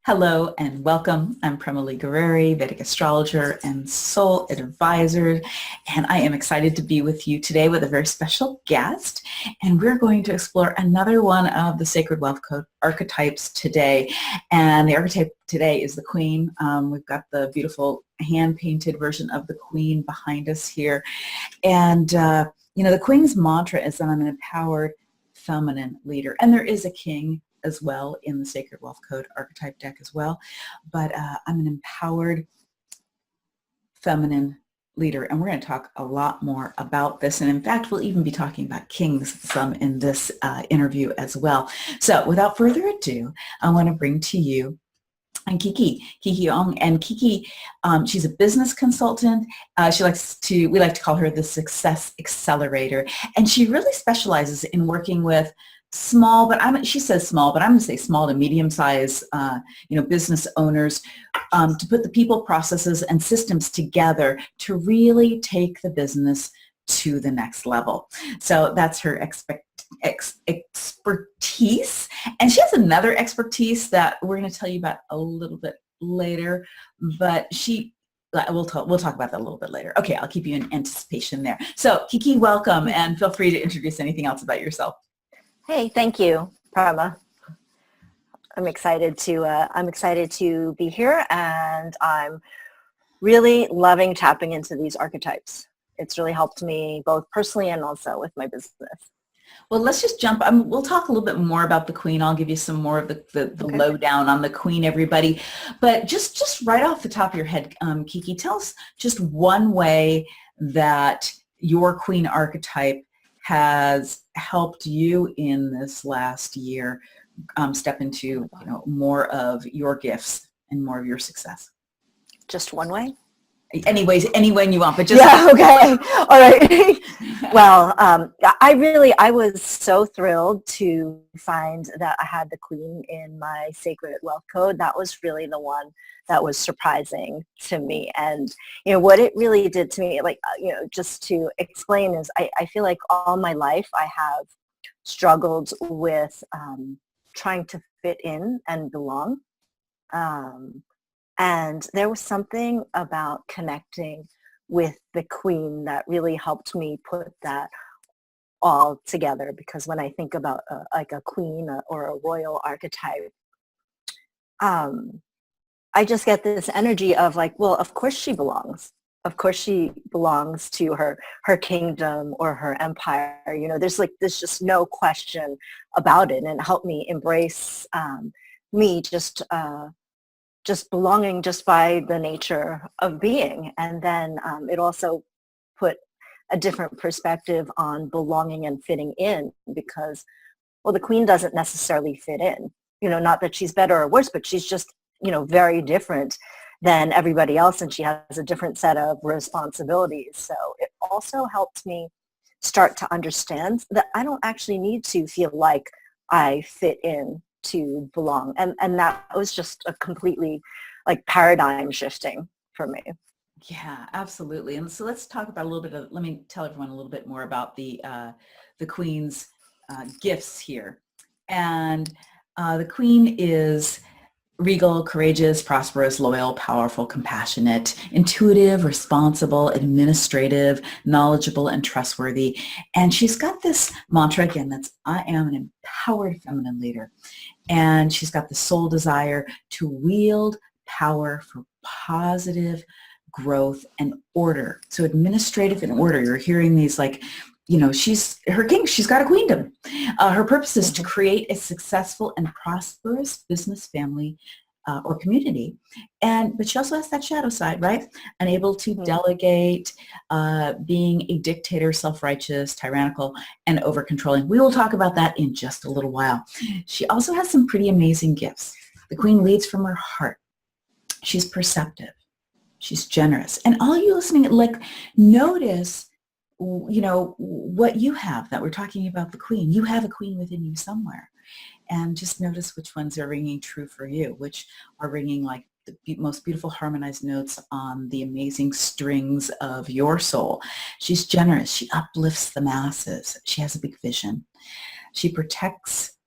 Hello and welcome. I'm Prema Gurreri, Vedic astrologer and soul advisor, and I am excited to be with you today with a very special guest. And we're going to explore another one of the Sacred Wealth Code archetypes today. And the archetype today is the Queen. We've got the beautiful hand-painted version of the Queen behind us here. And, the Queen's mantra is that I'm an empowered feminine leader. And there is a king as well in the Sacred Wealth Code archetype deck as well. But I'm an empowered feminine leader. And we're going to talk a lot more about this. And in fact, we'll even be talking about kings some in this interview as well. So without further ado, I want to bring to you Kiki Ong. And Kiki, she's a business consultant. We like to call her the success accelerator. And she really specializes in working with small, she says small, but I'm going to say small to medium-sized, business owners to put the people, processes, and systems together to really take the business to the next level. So that's her expertise. And she has another expertise that we're going to tell you about a little bit later, but we'll talk about that a little bit later. Okay, I'll keep you in anticipation there. So Kiki, welcome, and feel free to introduce anything else about yourself. Hey, thank you, Prema. I'm excited to be here, and I'm really loving tapping into these archetypes. It's really helped me both personally and also with my business. Well, let's just jump. We'll talk a little bit more about the Queen. I'll give you some more of the Okay. lowdown on the Queen, everybody. But just right off the top of your head, Kiki, tell us just one way that your Queen archetype has helped you in this last year step into more of your gifts and more of your success. Just one way? Any way you want, but just okay. All right. Well, I was so thrilled to find that I had the Queen in my Sacred Wealth Code. That was really the one that was surprising to me. And what it really did to me, just to explain, is I feel like all my life I have struggled with trying to fit in and belong. And there was something about connecting with the Queen that really helped me put that all together. Because when I think about a queen or a royal archetype, I just get this energy of well, of course she belongs. Of course she belongs to her kingdom or her empire. There's just no question about it. And it helped me embrace me just belonging just by the nature of being. And then it also put a different perspective on belonging and fitting in, because, well, the Queen doesn't necessarily fit in, not that she's better or worse, but she's just, very different than everybody else. And she has a different set of responsibilities. So it also helped me start to understand that I don't actually need to feel like I fit in to belong. And that was just a completely paradigm shifting for me. Yeah, absolutely. And so let's talk about let me tell everyone a little bit more about the Queen's gifts here. And the Queen is regal, courageous, prosperous, loyal, powerful, compassionate, intuitive, responsible, administrative, knowledgeable, and trustworthy. And she's got this mantra again, that's I am an empowered feminine leader. And she's got the soul desire to wield power for positive growth and order. So administrative and order, you're hearing these she's got a queendom. Her purpose is to create a successful and prosperous business, family, or community. But she also has that shadow side, right? Unable to delegate, being a dictator, self-righteous, tyrannical, and over-controlling. We will talk about that in just a little while. She also has some pretty amazing gifts. The Queen leads from her heart. She's perceptive. She's generous. And all you listening, notice what you have that we're talking about the Queen. You have a Queen within you somewhere. And just notice which ones are ringing true for you, which are ringing like the most beautiful harmonized notes on the amazing strings of your soul. She's generous. She uplifts the masses. She has a big vision. She protects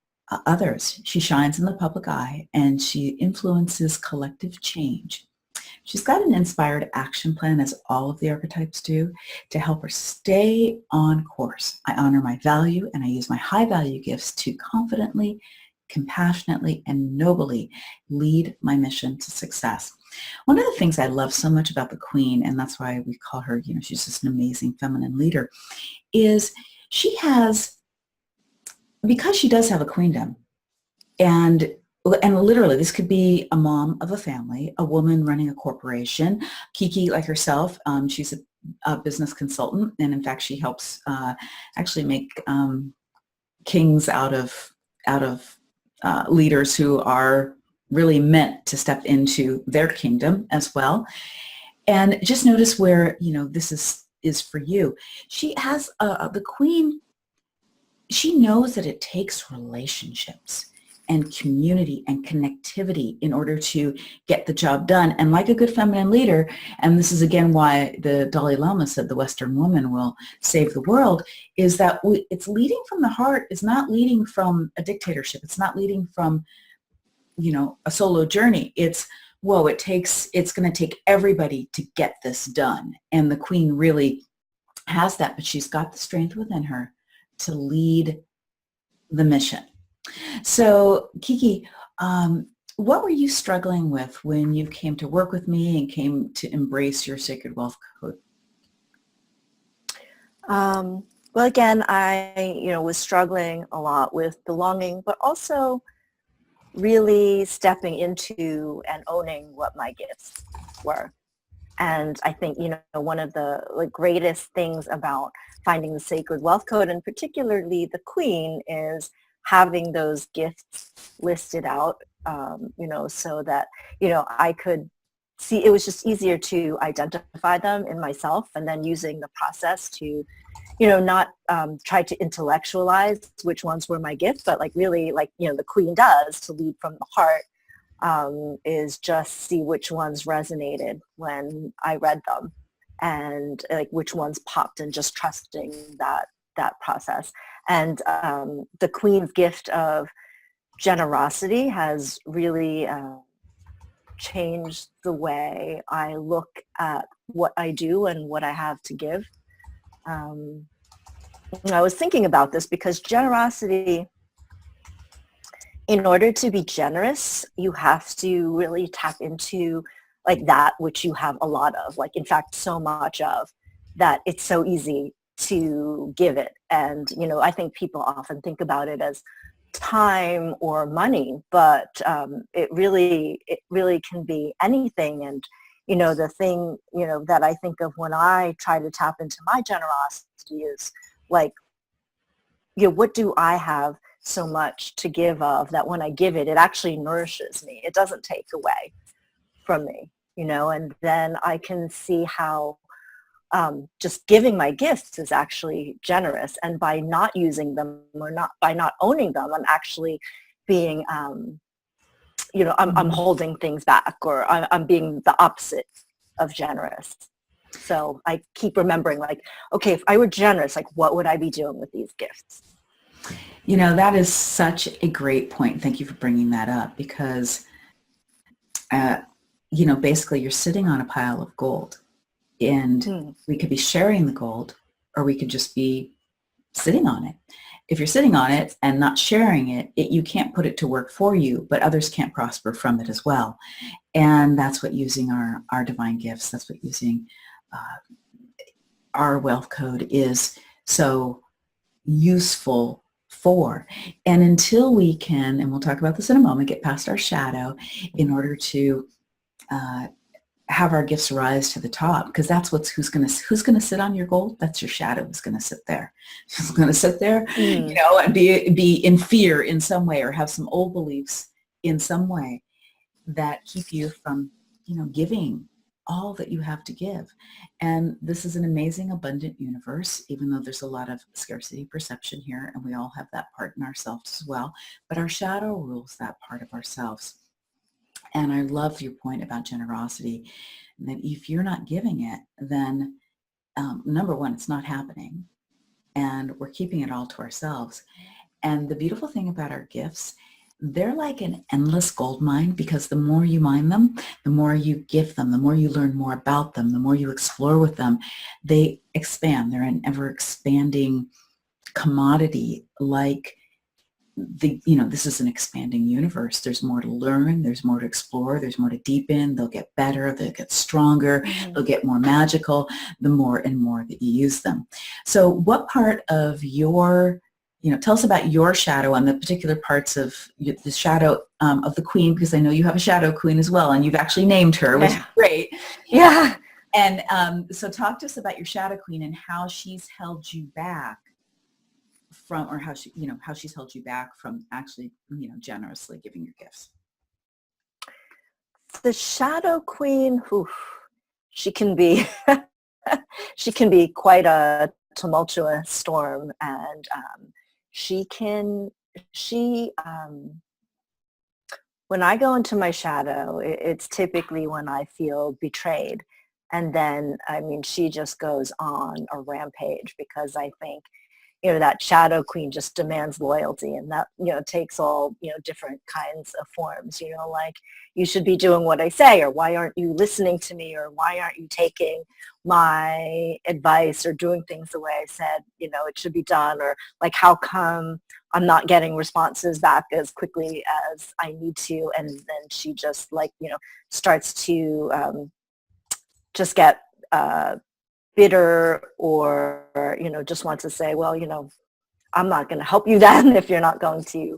others. She shines in the public eye, and she influences collective change. She's got an inspired action plan, as all of the archetypes do, to help her stay on course. I honor my value, and I use my high value gifts to confidently, compassionately, and nobly lead my mission to success. One of the things I love so much about the Queen, and that's why we call her, she's just an amazing feminine leader, is she has, because she does have a queendom, and literally, this could be a mom of a family, a woman running a corporation. Kiki, like herself, she's a business consultant, and in fact, she helps actually make kings out of leaders who are really meant to step into their kingdom as well. And just notice where this is for you. She has the Queen. She knows that it takes relationships and community and connectivity in order to get the job done. And like a good feminine leader, and this is again why the Dalai Lama said the Western woman will save the world, is that it's leading from the heart. It's not leading from a dictatorship. It's not leading from, a solo journey. It's going to take everybody to get this done. And the Queen really has that, but she's got the strength within her to lead the mission. So, Kiki, what were you struggling with when you came to work with me and came to embrace your sacred wealth code? Well, again, I, was struggling a lot with belonging, but also really stepping into and owning what my gifts were. And I think, one of the greatest things about finding the sacred wealth code, and particularly the Queen, is having those gifts listed out, so that, I could see, it was just easier to identify them in myself, and then using the process to, not try to intellectualize which ones were my gifts, but really the Queen does, to lead from the heart, is just see which ones resonated when I read them, and which ones popped, and just trusting that process. And the Queen's gift of generosity has really changed the way I look at what I do and what I have to give. I was thinking about this because generosity, in order to be generous, you have to really tap into that which you have a lot of, in fact, so much of, that it's so easy to give it. And, I think people often think about it as time or money, but it really can be anything. And, the thing, that I think of when I try to tap into my generosity is what do I have so much to give of, that when I give it, it actually nourishes me. It doesn't take away from me, and then I can see how just giving my gifts is actually generous. And by not using them, or by not owning them, I'm actually being, I'm holding things back, or I'm being the opposite of generous. So I keep remembering, okay, if I were generous, what would I be doing with these gifts? That is such a great point. Thank you for bringing that up, because, basically you're sitting on a pile of gold, and we could be sharing the gold, or we could just be sitting on it. If you're sitting on it and not sharing it, you can't put it to work for you, but others can't prosper from it as well. And that's what using our divine gifts, that's what using our wealth code is so useful for. And until we can, and we'll talk about this in a moment, get past our shadow in order to have our gifts rise to the top, because that's who's going to sit on your gold. That's your shadow who's going to sit there. Who's going to sit there, and be in fear in some way, or have some old beliefs in some way that keep you from, giving all that you have to give. And this is an amazing, abundant universe, even though there's a lot of scarcity perception here, and we all have that part in ourselves as well. But our shadow rules that part of ourselves. And I love your point about generosity, that if you're not giving it, then number one, it's not happening, and we're keeping it all to ourselves. And the beautiful thing about our gifts, they're like an endless gold mine, because the more you mine them, the more you give them, the more you learn more about them, the more you explore with them, they expand. They're an ever expanding commodity. Like this is an expanding universe. There's more to learn, there's more to explore, there's more to deepen. They'll get better, they'll get stronger, they'll get more magical the more and more that you use them. So what part of your, tell us about your shadow on the particular parts of the shadow of the queen, because I know you have a shadow queen as well, and you've actually named her, which is great. Yeah. And so talk to us about your shadow queen and how she's held you back from, or how she's held you back from actually, generously giving your gifts. The shadow queen, she can be she can be quite a tumultuous storm, and when I go into my shadow, it's typically when I feel betrayed. And then, she just goes on a rampage, because I think, that shadow queen just demands loyalty, and that, takes all, different kinds of forms, like, you should be doing what I say, or why aren't you listening to me, or why aren't you taking my advice or doing things the way I said, it should be done, or like, how come I'm not getting responses back as quickly as I need to? And then she just starts to just get bitter, or just wants to say, well, I'm not going to help you then if you're not going to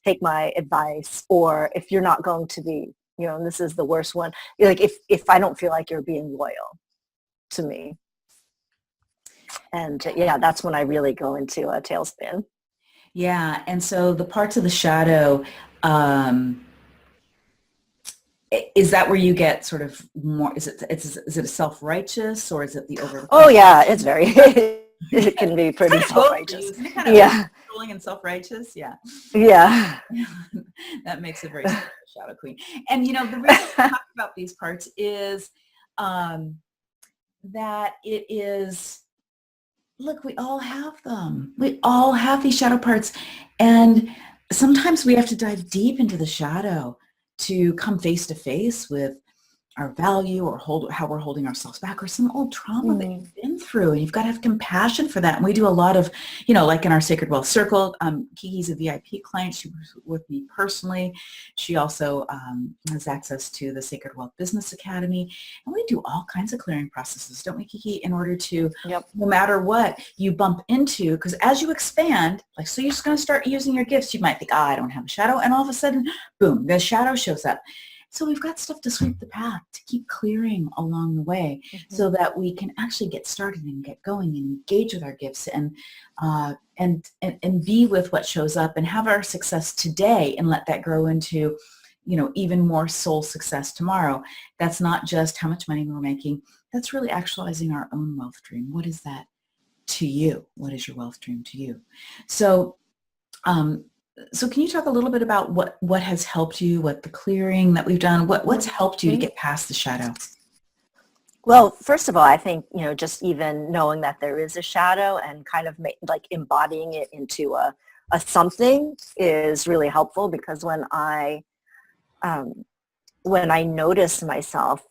take my advice, or if you're not going to be, and this is the worst one, like, if I don't feel like you're being loyal to me. And that's when I really go into a tailspin. Yeah. And so the parts of the shadow, is that where you get sort of more, is it a self-righteous, or is it the over? Oh yeah, it's very, it can be pretty self-righteous. Yeah. Controlling and self-righteous. Yeah. Yeah. That makes it very shadow queen. And the reason I talk about these parts is that it is, look, we all have them. We all have these shadow parts. And sometimes we have to dive deep into the shadow to come face to face with our value, or how we're holding ourselves back, or some old trauma that you've been through. And you've got to have compassion for that. And we do a lot of, like in our Sacred Wealth Circle, Kiki's a VIP client. She was with me personally. She also has access to the Sacred Wealth Business Academy. And we do all kinds of clearing processes, don't we, Kiki, in order to, no matter what you bump into, because as you expand, like, so you're just going to start using your gifts, you might think, I don't have a shadow. And all of a sudden, boom, the shadow shows up. So we've got stuff to sweep the path, to keep clearing along the way, so that we can actually get started and get going and engage with our gifts, and be with what shows up, and have our success today, and let that grow into, even more soul success tomorrow. That's not just how much money we're making. That's really actualizing our own wealth dream. What is that to you? What is your wealth dream to you? So, so can you talk a little bit about what has helped you, what the clearing that we've done, what's helped you to get past the shadow? Well, first of all, I think, just even knowing that there is a shadow and kind of like embodying it into a something is really helpful, because when I notice myself,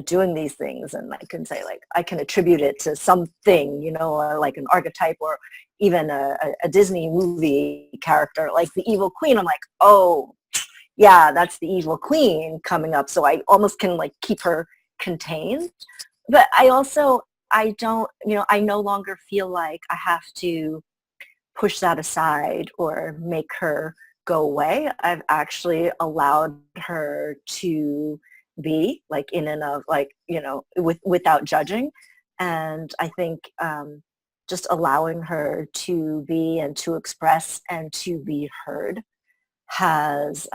doing these things, and I can say, like, I can attribute it to something, like an archetype, or even a Disney movie character, like the evil queen. I'm like, oh, yeah, that's the evil queen coming up. So I almost can, like, keep her contained. But I don't, I no longer feel like I have to push that aside or make her go away. I've actually allowed her to be, like, in and of, like, without judging. And I think just allowing her to be and to express and to be heard has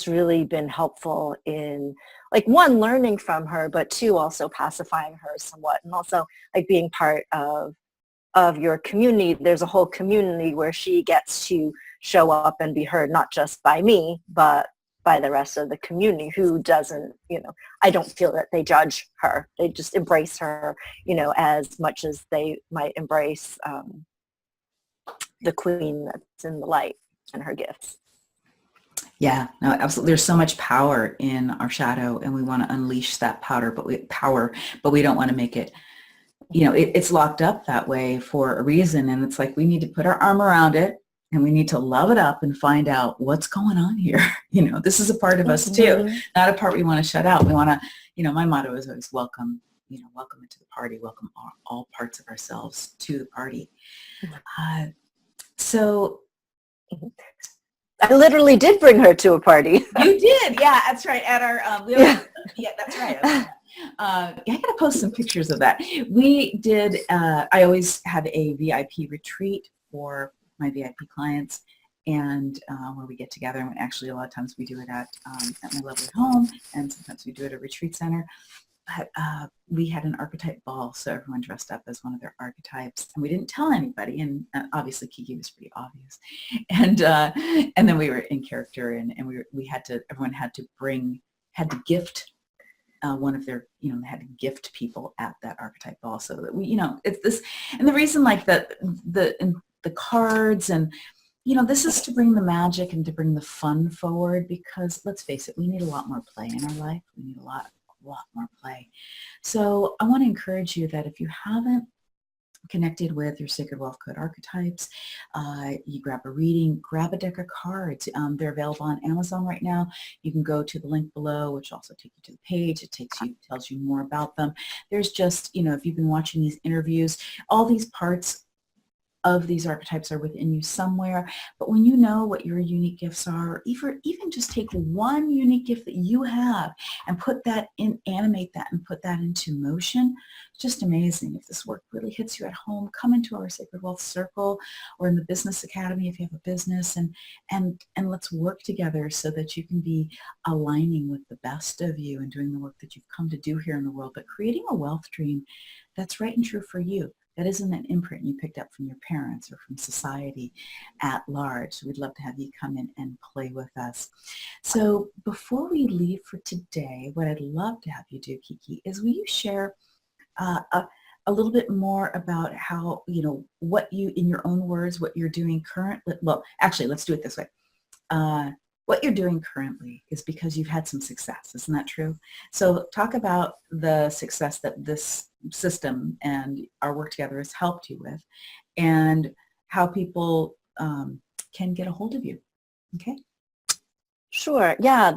really been helpful in, like, one, learning from her, but two, also pacifying her somewhat, and also, like, being part of your community. There's a whole community where she gets to show up and be heard, not just by me, but by the rest of the community, who doesn't, I don't feel that they judge her. They just embrace her, as much as they might embrace the queen that's in the light and her gifts. Yeah, no, absolutely. There's so much power in our shadow, and we want to unleash that power, but we don't want to make it, it's locked up that way for a reason. And it's like, we need to put our arm around it, and we need to love it up and find out what's going on here. This is a part of us too, not a part we want to shut out. We want to, my motto is always welcome, welcome into the party, welcome all parts of ourselves to the party. So I literally did bring her to a party. You did, yeah, that's right. At our, yeah, that's right. I got to post some pictures of that. We did. I always have a VIP retreat for my VIP clients, and where we get together. And actually, a lot of times we do it at my lovely home, and sometimes we do it at a retreat center. But we had an archetype ball, so everyone dressed up as one of their archetypes, and we didn't tell anybody. And obviously, Kiki was pretty obvious. And then we were in character, and everyone had to gift one of their, they had to gift people at that archetype ball, so that we, it's this. And the reason, like the cards and. This is to bring the magic and to bring the fun forward, because let's face it, we need a lot more play in our life. We need a lot more play. So I want to encourage you that if you haven't connected with your Sacred Wealth Code archetypes, you grab a reading, grab a deck of cards. They're available on Amazon right now. You can go to the link below, which also takes you to the page. It tells you more about them. There's just, if you've been watching these interviews, all these parts of these archetypes are within you somewhere. But when you know what your unique gifts are, or even just take one unique gift that you have and animate that and put that into motion, it's just amazing. If this work really hits you at home, come into our Sacred Wealth Circle or in the Business Academy if you have a business, and let's work together so that you can be aligning with the best of you and doing the work that you've come to do here in the world, but creating a wealth dream that's right and true for you. That isn't an imprint you picked up from your parents or from society at large. So we'd love to have you come in and play with us. So before we leave for today, what I'd love to have you do, Kiki, is will you share a little bit more about how, what you, in your own words, what you're doing currently. Well, actually, let's do it this way. What you're doing currently is because you've had some success. Isn't that true? So talk about the success that this system and our work together has helped you with, and how people can get a hold of you. Okay? Sure. Yeah.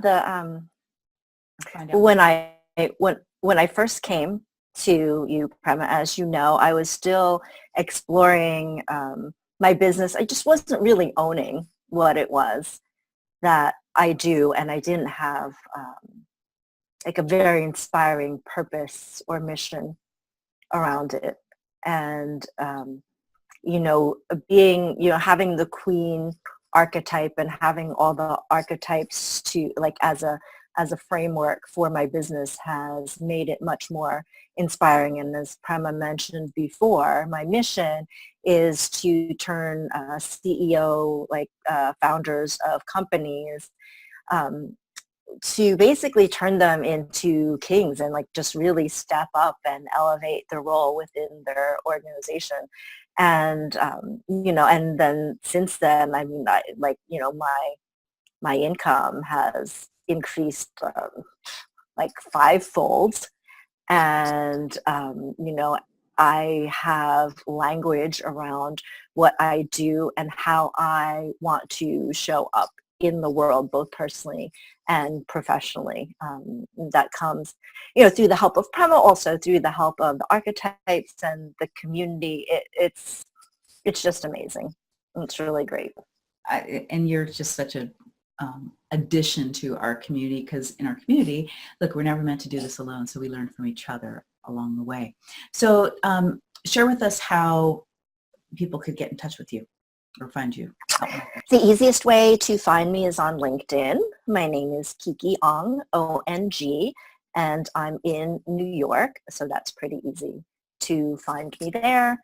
When I first came to you, Prema, as you know, I was still exploring my business. I just wasn't really owning what it was that I do, and I didn't have like a very inspiring purpose or mission around it. And having the queen archetype and having all the archetypes to as a framework for my business has made it much more inspiring. And as Prema mentioned before, my mission is to turn CEO, founders of companies, to basically turn them into kings and just really step up and elevate their role within their organization. And, and then since then, I mean, my income has increased fivefold. And, I have language around what I do and how I want to show up in the world, both personally and professionally. That comes, through the help of Prema, also through the help of the archetypes and the community. It's just amazing. It's really great. And you're just such a addition to our community, because in our community, look, we're never meant to do this alone, so we learn from each other along the way. So share with us how people could get in touch with you or find you. The easiest way to find me is on LinkedIn. My name is Kiki Ong, O-N-G, and I'm in New York, so that's pretty easy to find me there.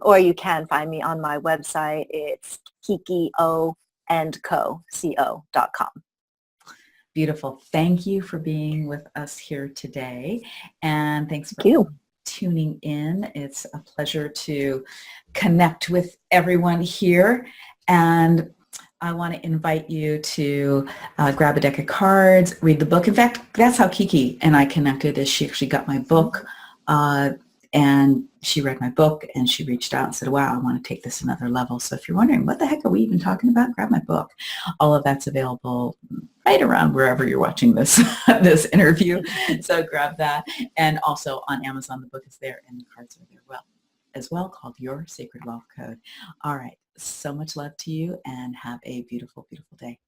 Or you can find me on my website. It's kikioandco.com. Beautiful. Thank you for being with us here today. And thanks for Thank you. tuning in. It's a pleasure to connect with everyone here. And I want to invite you to grab a deck of cards, read the book. In fact, that's how Kiki and I connected, is she actually got my book and she read my book and she reached out and said, wow, I want to take this another level. So if you're wondering, what the heck are we even talking about? Grab my book. All of that's available right around wherever you're watching this, this interview. So grab that. And also on Amazon, the book is there and the cards are there as well, called Your Sacred Wealth Code. All right. So much love to you and have a beautiful, beautiful day.